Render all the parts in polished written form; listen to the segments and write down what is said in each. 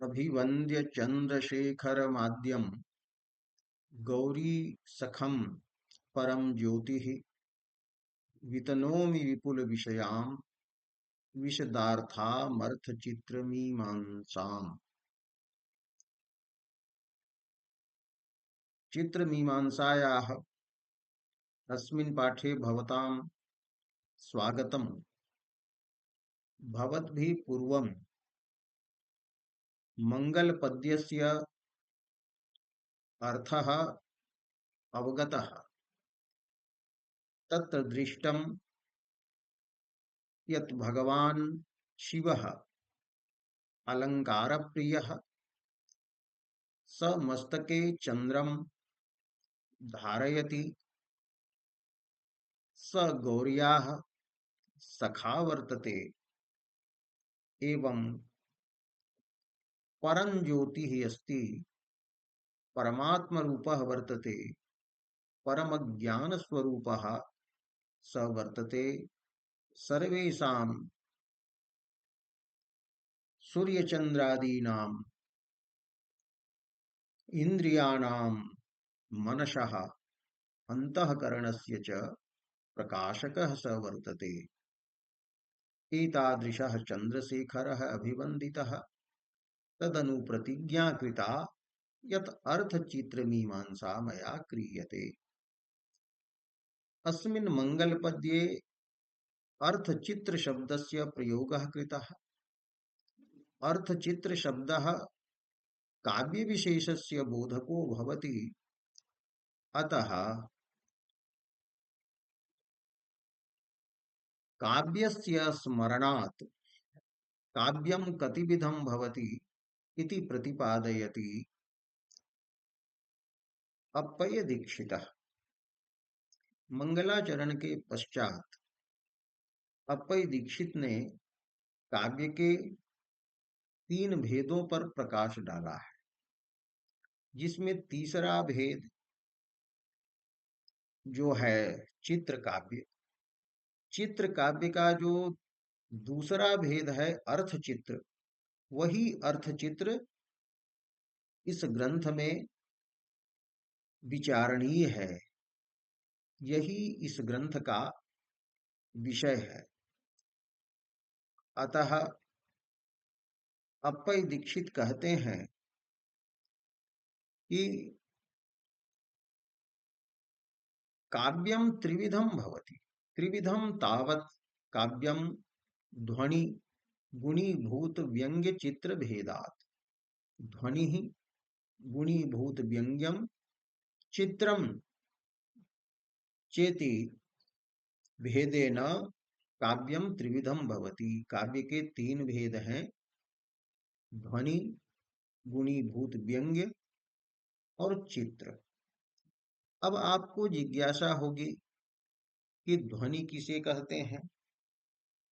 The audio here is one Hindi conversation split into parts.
अभिवन्द्य चंद्रशेखर माद्यम गौरी सखम परम ज्योतिः वितनोमि विपुल विषयाम विशदार्थामर्थ चित्रमीमांसाम्। चित्रमीमांसायाः अस्मिन् पाठे भवतां स्वागतम्। भवद्भिः पूर्वं मंगलपद्यस्य अर्थः अवगतः। तत्र दृष्टं यत् भगवान् शिवः अलङ्कारप्रियः, स मस्तके चन्द्रं धारयति, स गौर्याः सखा वर्तते, एवं परं ज्योतिः अस्ति, परमात्मरूपः वर्तते, परमज्ञानस्वरूपः स वर्तते, सर्वेषां सूर्यचन्द्रादीनां इन्द्रियाणां मनसः अन्तःकरणस्य च प्रकाशकः स वर्तते। एतादृशः चन्द्रशेखरः अभिवन्दितः, तदनु प्रतिज्ञा कृता यत् अर्थचित्रमीमांसा मया क्रियते। अस्मिन् मंगलपद्ये अर्थचित्रशब्दस्य प्रयोगः कृतः। अर्थचित्रशब्दः काव्यविशेषस्य बोधको भवति, अतः काव्यस्य स्मरणात् काव्यं कतिविधं भवति इति प्रतिपादयति अप्पय्य दीक्षितः। मंगलाचरण के पश्चात अप्पय्य दीक्षित ने काव्य के 3 भेदों पर प्रकाश डाला है, जिसमें तीसरा भेद जो है चित्र काव्य। चित्र काव्य का जो दूसरा भेद है अर्थचित्र, वही अर्थचित्र इस ग्रंथ में विचारणीय है, यही इस ग्रंथ का विषय है। अतः अप्पय्य दीक्षित कहते हैं कि काव्यम त्रिविधम भवति, त्रिविधम तावत् काव्यम ध्वनि गुणीभूत व्यंग्य चित्र भेदात्। ध्वनि गुणीभूत व्यंग्यम चित्रम चेति भेदेन काव्यम त्रिविधम भवति। काव्य के 3 भेद हैं, ध्वनि, गुणीभूत व्यंग्य और चित्र। अब आपको जिज्ञासा होगी कि ध्वनि किसे कहते हैं।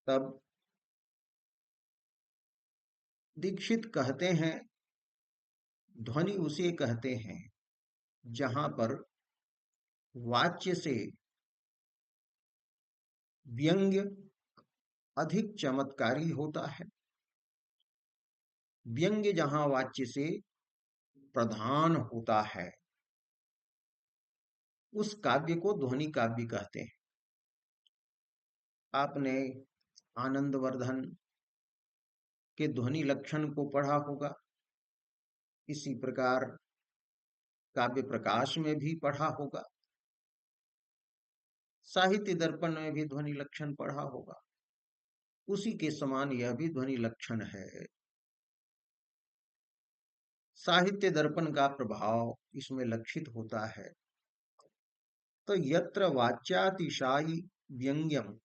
तब दीक्षित कहते हैं ध्वनि उसे कहते हैं जहां पर वाच्य से व्यंग्य अधिक चमत्कारी होता है। व्यंग्य जहां वाच्य से प्रधान होता है, उस काव्य को ध्वनि काव्य कहते हैं। आपने आनंदवर्धन के ध्वनि लक्षण को पढ़ा होगा, इसी प्रकार काव्य प्रकाश में भी पढ़ा होगा, साहित्य दर्पण में भी ध्वनि लक्षण पढ़ा होगा। उसी के समान यह भी ध्वनि लक्षण है। साहित्य दर्पण का प्रभाव इसमें लक्षित होता है। तो यत्र वाच्यातिशायी व्यंग्यम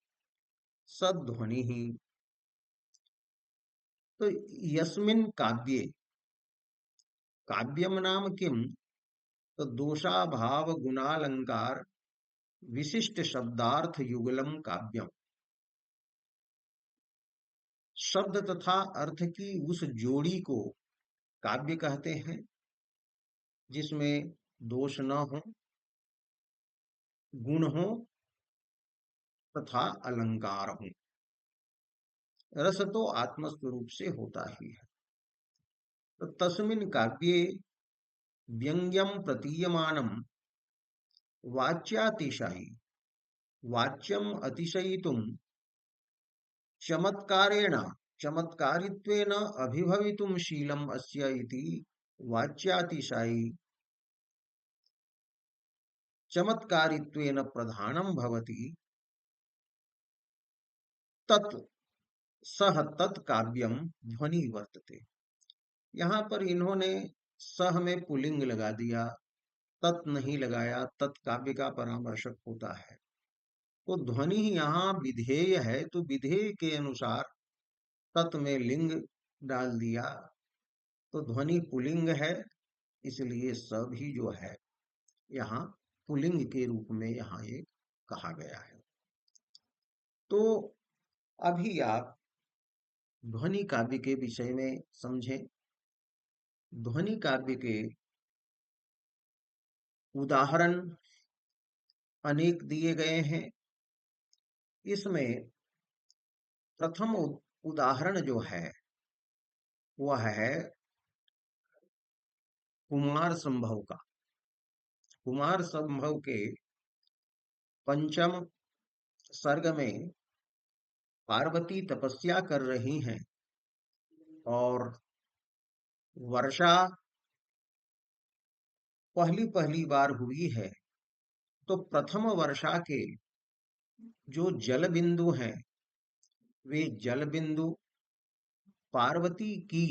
सध्वनि ही, तो यस्मिन् काव्ये, काव्यम नाम किम, तो दोषाभाव गुणालंकार विशिष्ट शब्दार्थ युगलम काव्यम। शब्द तथा अर्थ की उस जोड़ी को काव्य कहते हैं, जिसमें दोष न हो, गुण हो तथा अलंकार हो। रस तो आत्मस्वरूप से होता ही है। तो तस्मिन् काव्ये व्यंग्यम प्रतीयमानम वाच्यातिशायी वाच्यम अतिशयितुम चमत्कारेण चमत्कारित्वेन अभिभवितुं शीलम् अस्य इति वाच्यातिशायी चमत्कारित्वेन प्रधानं भवति तत् सह तत् काव्यम ध्वनि वर्तते। यहाँ पर इन्होंने सह में पुल्लिंग लगा दिया, तत् नहीं लगाया, तत् काव्य का परामर्शक होता है। तो ध्वनि यहाँ विधेय है, तो विधेय के अनुसार तत् में लिंग डाल दिया, तो ध्वनि पुल्लिंग है, इसलिए स भी जो है यहाँ पुल्लिंग के रूप में यहाँ ये कहा गया है। तो अभी आप ध्वनि काव्य के विषय में समझें। ध्वनि काव्य के उदाहरण अनेक दिए गए हैं। इसमें प्रथम उदाहरण जो है वह है कुमार संभव का। कुमार संभव के पंचम सर्ग में पार्वती तपस्या कर रही हैं और वर्षा पहली पहली बार हुई है, तो प्रथम वर्षा के जो जल बिंदु हैं वे जल बिंदु पार्वती की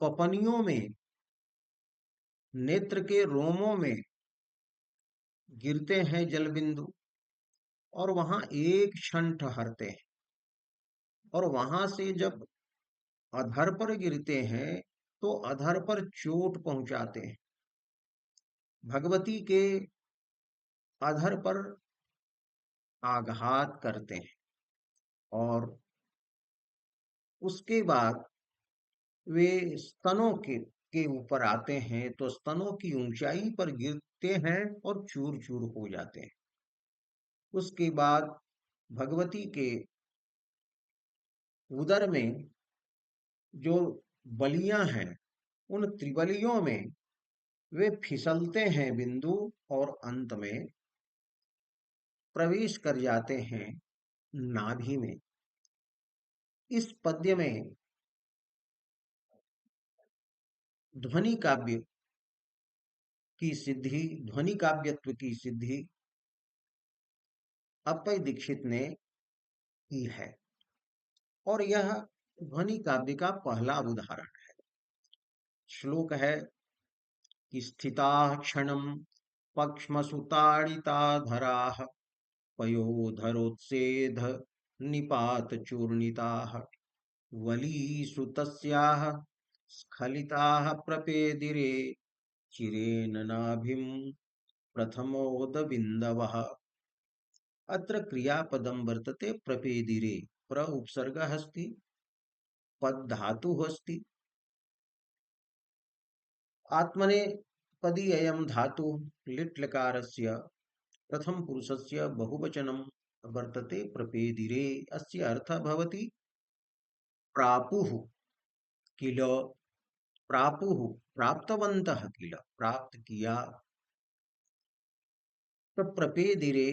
पपनियों में, नेत्र के रोमों में गिरते हैं जल बिंदु, और वहां एक क्षण ठहरते हैं, और वहां से जब अधर पर गिरते हैं तो अधर पर चोट पहुंचाते हैं। भगवती के अधर पर आघात करते हैं, और उसके बाद वे स्तनों के ऊपर आते हैं, तो स्तनों की ऊंचाई पर गिरते हैं और चूर चूर हो जाते हैं। उसके बाद भगवती के उदर में जो बलियां हैं, उन त्रिबलियों में वे फिसलते हैं बिंदु, और अंत में प्रवेश कर जाते हैं नाभि में। इस पद्य में ध्वनि काव्य की सिद्धि, ध्वनि काव्यत्व की सिद्धि अप्पय दीक्षित ने की है, और यह ध्वनि काव्य का पहला उदाहरण है। श्लोक है कि स्थिता क्षणम पक्ष्मसुताड़िताधराः पयोधरोत्सेध निपात चूर्णिताः वलीषु तस्याः स्खलिताः प्रपेदिरे चिरेण नाभिं प्रथमोदबिन्दवः। अत्र क्रियापदं वर्तते प्रपेदिरे। प्र उपसर्गः अस्ति, पद धातुः अस्ति, आत्मनेपदी अयं धातु लिट् लकारस्य प्रथम पुरुषस्य बहुवचनं वर्तते प्रपेदिरे। अस्य अर्थः भवति प्रापुः किल, प्रापुः प्राप्तवन्तः किल, प्राप्त किया। तो प्रपेदिरे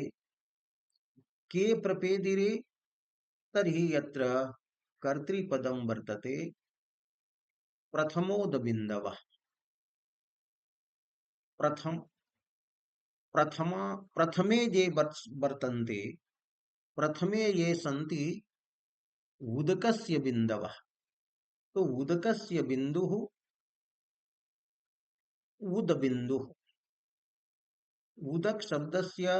के प्रपेदिरे, तर्हि यत्र कर्तृपदं वर्तते प्रथमोदबिन्दवः। प्रथम प्रथमा प्रथमे ये वर्तन्ते, प्रथमे ये सन्ति उदकस्य बिन्दवः। तो उदकस्य बिन्दुः उदबिन्दुः। उदक शब्दस्य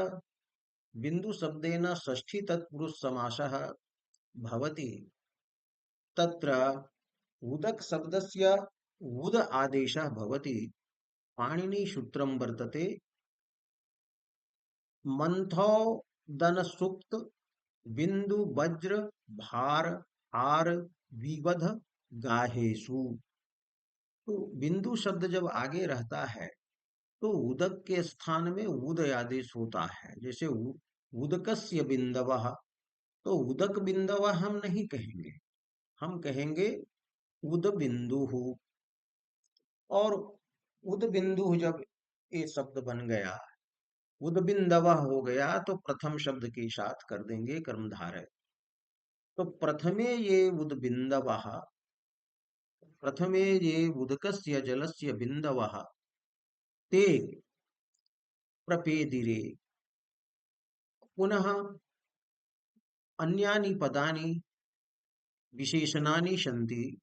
बिन्दु शब्देन षष्ठी तत्पुरुष समासः भवति। तत्र उदक शब्दस्य उद आदेशः भवति। पाणिनि सूत्रं वर्तते मंथो दन सुक्त बिंदु वज्र भार हार विवध गाहेशु। तो बिंदु शब्द जब आगे रहता है तो उदक के स्थान में उद आदेश होता है। जैसे उदकस्य बिंदवः, तो उदक बिंदवः हम नहीं कहेंगे, हम कहेंगे उद बिंदु। और उदबिंदु जब ये शब्द बन गया, उदबिंदवः हो गया, तो प्रथम शब्द के साथ कर देंगे कर्मधारय। तो प्रथमे ये उदबिंदवः, प्रथमे ये उदकस्य जलस्य बिंदवः ते प्रपेदिरे। पुनः अन्यानि पदानि विशेषणानि सन्ति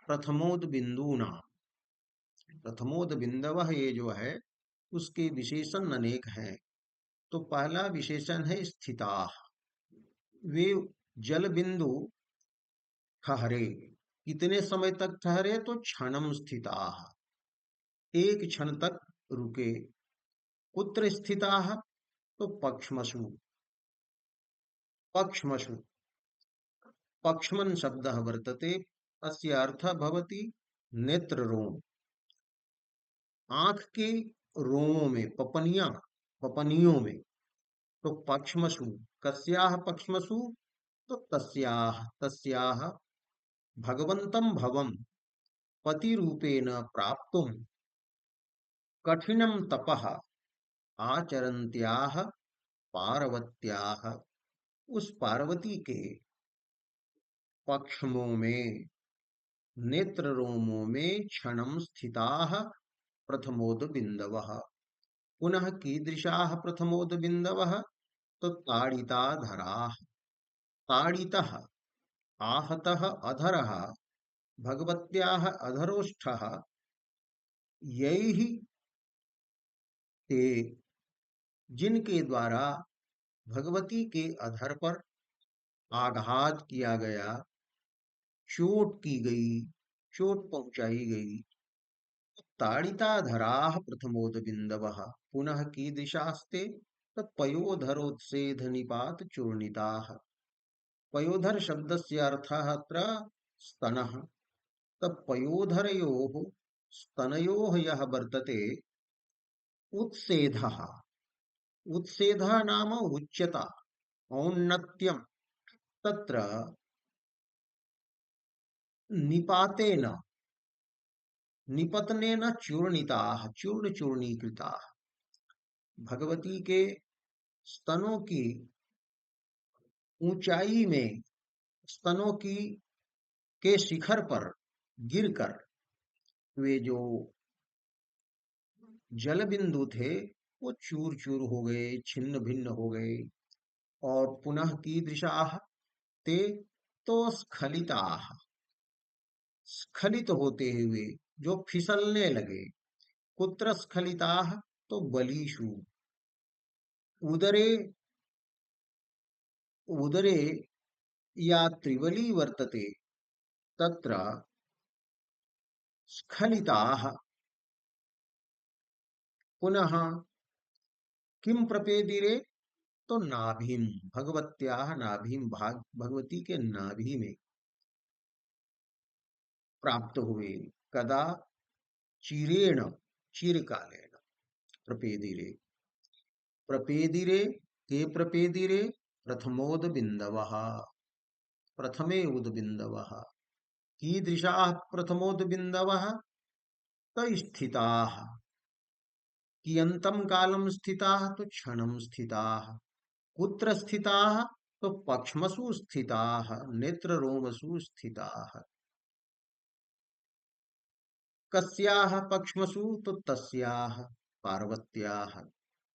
प्रथमोद बिंदूना। प्रथमोद बिंदवः ये जो है उसके विशेषण अनेक हैं। तो पहला विशेषण है स्थिता। वे जल बिंदु ठहरे। कितने समय तक ठहरे? तो क्षणम स्थिता, एक क्षण तक रुके। कुत्र स्थिता? तो पक्ष्मसु। पक्ष्मसु, पक्ष्मन शब्द वर्तते, अस्य अर्थः भवति नेत्ररोम। आंख के रोमों में, पपनिया, पपनियों में। तो पक्ष्मसु, कस्याः पक्ष्मसु? तो तस्याः, तस्याः भगवन्तं भवं पतिरूपेण प्राप्तुं कठिनं तपः आचरन्त्याः पार्वत्याः। उस पार्वती के पक्ष्मों में, नेत्र रोमों में क्षणम स्थिताः प्रथमोद बिंदवः। पुनः कीदृशाः प्रथमोद बिंदवः? तो ताड़िताधराः। ताड़ितः, आहतः अधरः, भगवत्याः अधरोष्ठः, यैः ते, जिनके द्वारा भगवती के अधर पर आघात किया गया, चोट की गई, चोट पहुंचाई गई। ताड़िताधराः प्रथमोद बिंदवः। पुनः कीदृशास्ते? पयोधरोत्सेध निपात चूर्णिताः। पयोधर शब्दस्य अर्थः अत्र स्तनः। पयोधरयोः स्तनयोः यः वर्तते उत्सेधः, उत्सेधः नाम उच्यता, औन्नत्यं। तत्र निपातेन, निपतनेन चूर्णिताः, चूर्ण चूर्णीकृताः। भगवती के स्तनों की ऊंचाई में, स्तनों की के शिखर पर गिरकर वे जो जल बिंदु थे वो चूर चूर हो गए, छिन्न भिन्न हो गए। और पुनः कीदृशाः ते? तो स्खलिताः, स्खलित होते हुए, जो फिसलने लगे। कुत्र स्खलिताः? तो बलीषु, उदरे, उदरे या त्रिबली वर्तते तत्र स्खलिताः। पुनः किम प्रपेदिरे? तो नाभिम, भगवत्याः नाभिम, भाग भगवती के नाभि में प्राप्त हुए। कदा? चिरेण, चिरकालेन। प्रपेदिरे, प्रपेदिरे, के प्रपेदिरे? प्रथमोद बिंदवः, प्रथमे उद बिंदवः। कीदृशाः प्रथमोद बिंदवः? तो स्थिताः। कियन्तं कालं स्थिताः? तो क्षणं स्थिताः। कुत्र स्थिताः? तो पक्ष्मसु स्थिताः, नेत्र रोमसु स्थिताः। कस्याः पक्ष्मसु? तो तस्याः, पार्वत्याः।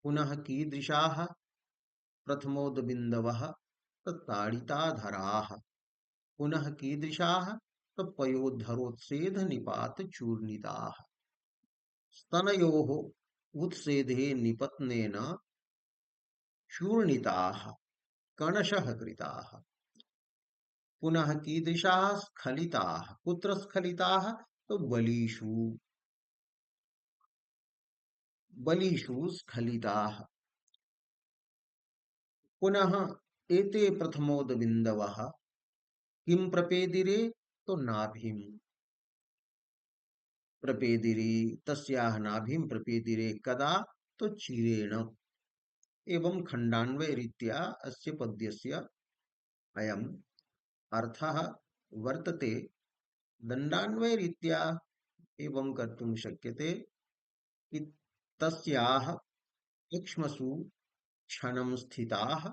पुनः कीदृशाः प्रथमोद बिंदवः? तो ताड़िताधराः। पुनः कीदृशाः? तो पयोधरोत्सेध निपात चूर्णिताः। स्तनयोः उत्सेधे निपतनेन चूर्णिताः, कणशः कृताः। पुनः कीदृशाः? स्खलिताः। कुत्र स्खलिताः? तो बलीषु, बलीषु स्खलिताः। पुनः एते प्रथमोद बिंदवः किम प्रपेदिरे? तो नाभिम प्रपेदिरे, तस्याः नाभिम प्रपेदिरे। कदा? तो चिरेण। एवं खंडान्वय रीत्या अस्य पद्यस्य अयम् अर्थः वर्तते। दंडान्वय रीत्या एवं कर्तुं शक्यते कि तस्याः इक्ष्मसु क्षणं स्थिताः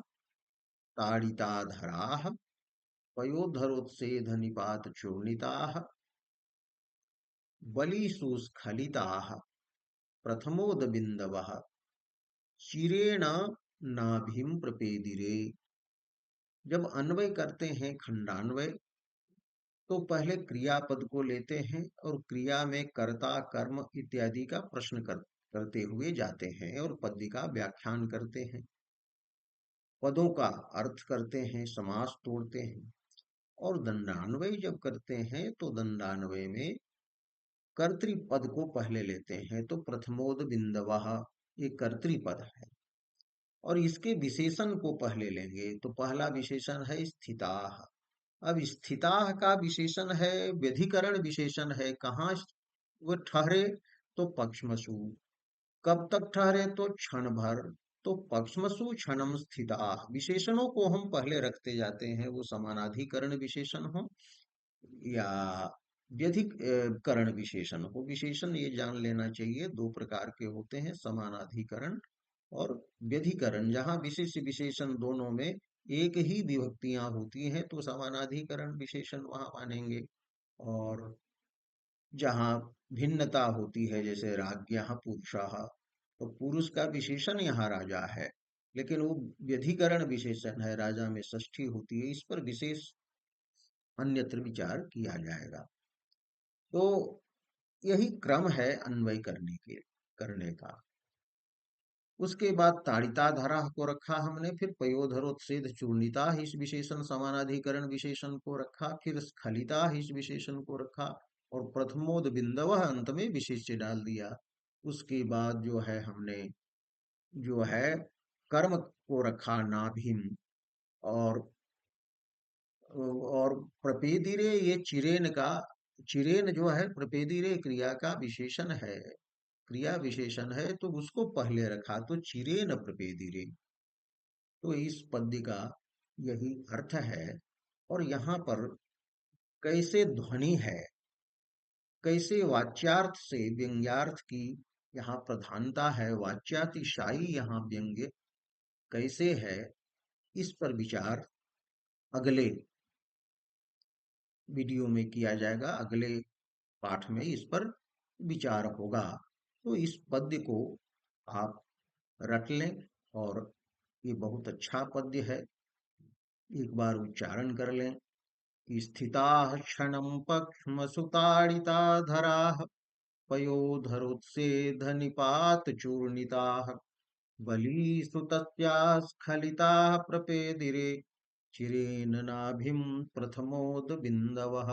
ताडिताधराः पयोधरोत्सेधनिपातचूर्णिताः बलिषुस्खलिताः प्रथमोदबिन्दवः चिरेण नाभिं प्रपेदिरे। जब अन्वय करते हैं खंडान्वय, तो पहले क्रियापद को लेते हैं और क्रिया में कर्ता कर्म इत्यादि का प्रश्न करते हुए जाते हैं और पद का व्याख्यान करते हैं, पदों का अर्थ करते हैं, समास तोड़ते हैं। और दंडान्वय जब करते हैं तो दंडान्वय में कर्तृपद को पहले लेते हैं, तो प्रथमोद बिंदवः ये कर्तृपद है। और इसके विशेषण को पहले लेंगे, तो पहला विशेषण है स्थिताः। अब स्थिताः का विशेषण है, व्यधिकरण विशेषण है, कहाँ वो ठहरे, तो पक्ष्मसु। कब तक ठहरे, तो क्षण भर। तो पक्ष्मसु क्षणम स्थिताः विशेषणों को हम पहले रखते जाते हैं, वो समानाधिकरण विशेषण हो या व्यधिकरण विशेषण हो। विशेषण ये जान लेना चाहिए, दो प्रकार के होते हैं, समानाधिकरण और व्यधिकरण। जहाँ विशेष विशेषण दोनों में एक ही विभक्तियां होती हैं, तो समानाधिकरण विशेषण वहां मानेंगे। और जहाँ भिन्नता होती है, जैसे राज्ञः पुरुषः, तो पुरुष का विशेषण यहाँ राजा है, लेकिन वो व्यधिकरण विशेषण है, राजा में षष्ठी होती है। इस पर विशेष अन्यत्र विचार किया जाएगा। तो यही क्रम है अन्वय करने का। उसके बाद ताड़िता धरा को रखा हमने, फिर पयोधरोत्सेद चूर्णिता इस विशेषण समानाधिकरण विशेषण को रखा, फिर स्खलिता इस विशेषण को रखा, और प्रथमोद बिंदव अंत में विशेष्य डाल दिया। उसके बाद जो है हमने जो है कर्म को रखा नाभिम, और प्रपेदिरे ये चिरेन का, चिरेन जो है प्रपेदिरे क्रिया का विशेषण है, क्रिया विशेषण है, तो उसको पहले रखा, तो चिरेन प्रपेदिरे। तो इस पद्य का यही अर्थ है। और यहाँ पर कैसे ध्वनि है, कैसे वाच्यार्थ से व्यंग्यार्थ की यहाँ प्रधानता है, वाच्यातिशायी यहाँ व्यंग्य कैसे है, इस पर विचार अगले वीडियो में किया जाएगा, अगले पाठ में इस पर विचार होगा। तो इस पद्य को आप रट लें, और ये बहुत अच्छा पद्य है, एक बार उच्चारण कर लें। स्थिताः क्षणं पक्ष्मसुताडिताधराः पयोधरोत्सेधनिपातचूर्णिताः बलीषु तस्याः स्खलिताः प्रपेदिरे चिरेण नाभिं प्रथमोदबिन्दवः।